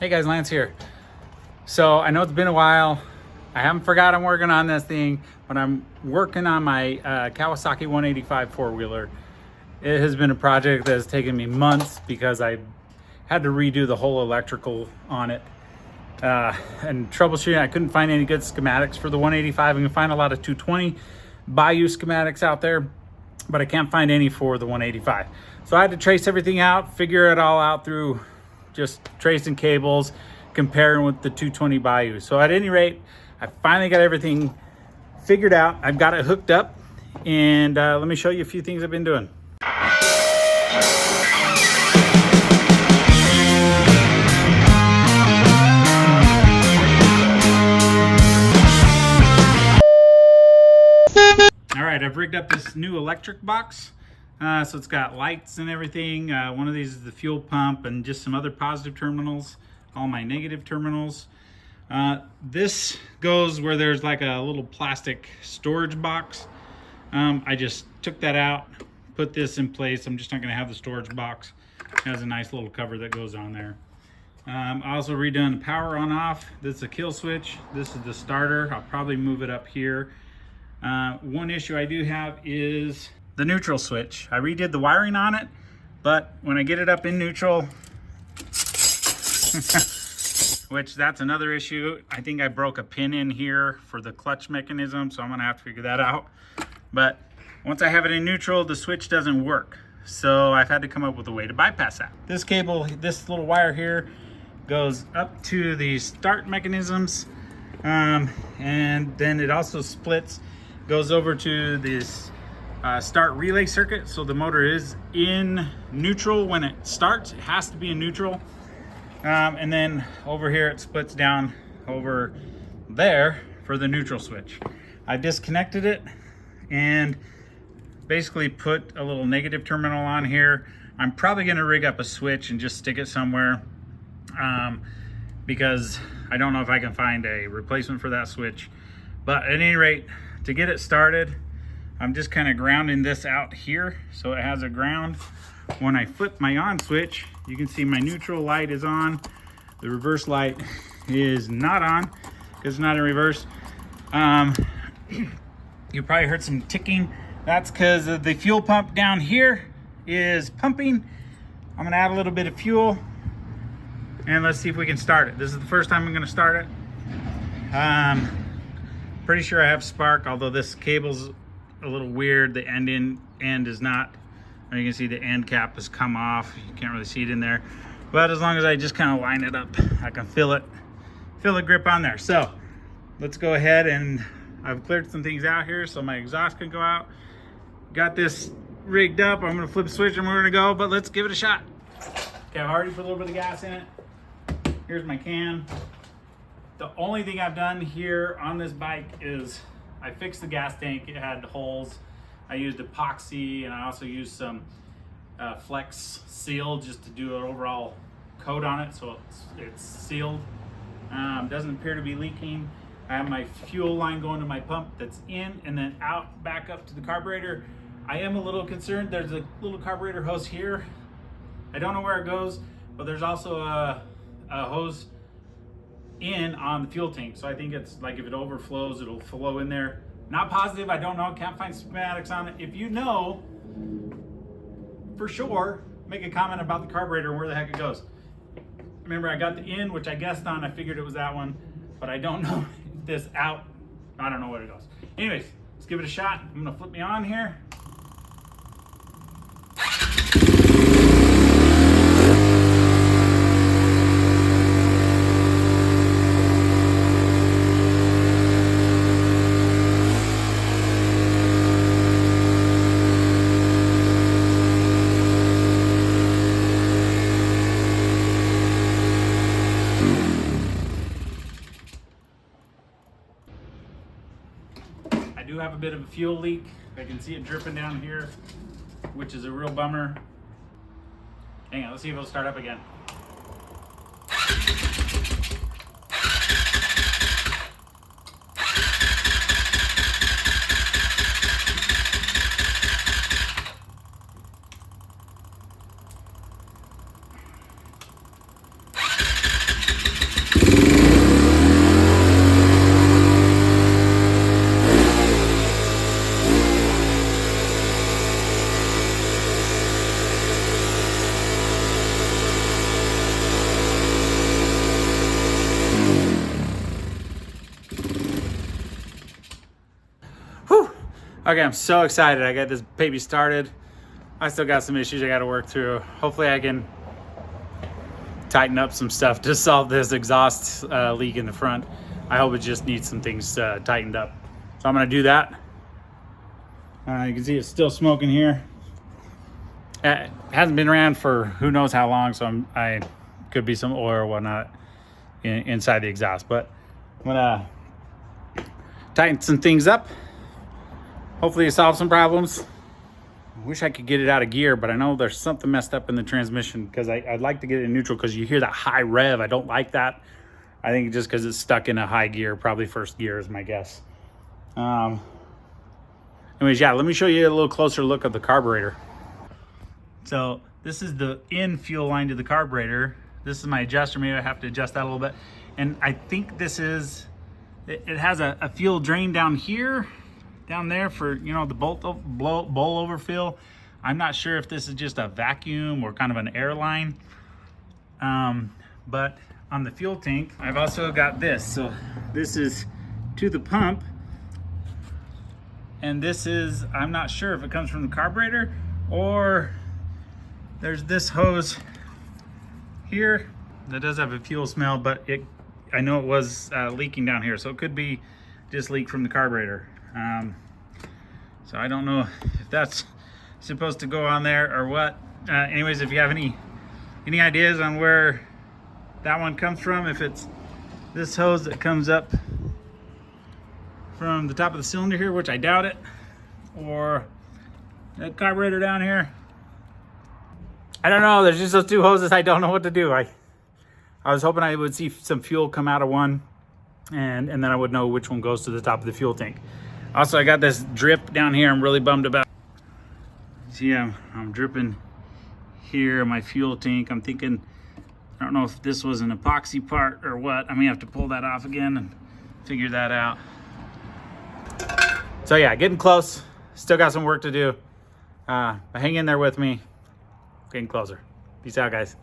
Hey guys, Lance here. So I know it's been a while. I haven't forgot I'm working on this thing, but I'm working on my Kawasaki 185 four-wheeler. It has been a project that has taken me months because I had to redo the whole electrical on it. And troubleshooting, I couldn't find any good schematics for the 185. I can find a lot of 220 Bayou schematics out there, but I can't find any for the 185. So I had to trace everything out, figure it all out through just tracing cables, comparing with the 220 Bayou. So at any rate, I finally got everything figured out. I've got it hooked up, and let me show you a few things I've been doing. All right, I've rigged up this new electric box. So it's got lights and everything. One of these is the fuel pump and just some other positive terminals, all my negative terminals. This goes where there's like a little plastic storage box. I just took that out, put this in place. I'm just not gonna have the storage box. It has a nice little cover that goes on there. I also redone the power on off. This is a kill switch. This is the starter. I'll probably move it up here. One issue I do have is the neutral switch. I redid the wiring on it, but when I get it up in neutral, which that's another issue. I think I broke a pin in here for the clutch mechanism, so I'm gonna have to figure that out. But once I have it in neutral, the switch doesn't work. So I've had to come up with a way to bypass that. This cable, this little wire here, goes up to the start mechanisms, and then it also splits, goes over to this start relay circuit. So the motor is in neutral when it starts. It has to be in neutral. And then over here it splits down over there for the neutral switch. I disconnected it and basically put a little negative terminal on here. I'm probably going to rig up a switch and just stick it somewhere, because I don't know if I can find a replacement for that switch. But at any rate, to get it started, I'm just kind of grounding this out here so it has a ground. When I flip my on switch, you can see my neutral light is on. The reverse light is not on because it's not in reverse. You probably heard some ticking. That's because the fuel pump down here is pumping. I'm gonna add a little bit of fuel and let's see if we can start it. This is the first time I'm gonna start it. Pretty sure I have spark, although this cable's a little weird. The end is not. You can see the end cap has come off. You can't really see it in there, but as long as I just kind of line it up, I can feel the grip on there. So let's go ahead, and I've cleared some things out here so my exhaust can go out. Got this rigged up. I'm gonna flip the switch and we're gonna go, but let's give it a shot. Okay, I've already put a little bit of gas in it. Here's my can. The only thing I've done here on this bike is I fixed the gas tank. It had holes. I used epoxy, and I also used some Flex Seal just to do an overall coat on it so it's sealed. Doesn't appear to be leaking. I have my fuel line going to my pump that's in and then out back up to the carburetor. I am a little concerned. There's a little carburetor hose here. I don't know where it goes, but there's also a hose in on the fuel tank. So I think it's like if it overflows, it'll flow in there. Not positive, I don't know, can't find schematics on it. If you know for sure, make a comment about the carburetor and where the heck it goes. Remember, I got the in, which I guessed on, I figured it was that one, but I don't know this out. I don't know where it goes. Anyways, let's give it a shot. I'm gonna flip me on here. I do have a bit of a fuel leak. I can see it dripping down here, which is a real bummer. Hang on, let's see if it'll start up again. Okay, I'm so excited. I got this baby started. I still got some issues I got to work through. Hopefully I can tighten up some stuff to solve this exhaust leak in the front. I hope it just needs some things tightened up. So I'm gonna do that. You can see it's still smoking here. It hasn't been around for who knows how long, so I could be some oil or whatnot inside the exhaust. But I'm gonna tighten some things up. Hopefully it solves some problems. I wish I could get it out of gear, but I know there's something messed up in the transmission because I'd like to get it in neutral because you hear that high rev. I don't like that. I think just because it's stuck in a high gear, probably first gear is my guess. Anyways, yeah, let me show you a little closer look of the carburetor. So this is the in fuel line to the carburetor. This is my adjuster. Maybe I have to adjust that a little bit. And I think this is, it has a fuel drain down here, down there for, you know, the bowl overfill. I'm not sure if this is just a vacuum or kind of an air line. But on the fuel tank, I've also got this. So this is to the pump. And this is, I'm not sure if it comes from the carburetor or there's this hose here that does have a fuel smell, but I know it was leaking down here. So it could be just leak from the carburetor. So I don't know if that's supposed to go on there or what. Anyways, if you have any ideas on where that one comes from, if it's this hose that comes up from the top of the cylinder here, which I doubt it, or that carburetor down here, I don't know. There's just those two hoses. I don't know what to do. I was hoping I would see some fuel come out of one, and then I would know which one goes to the top of the fuel tank. Also, I got this drip down here I'm really bummed about. See, I'm dripping here in my fuel tank. I'm thinking, I don't know if this was an epoxy part or what. I may have to pull that off again and figure that out. So yeah, getting close. Still got some work to do. Hang in there with me. Getting closer. Peace out, guys.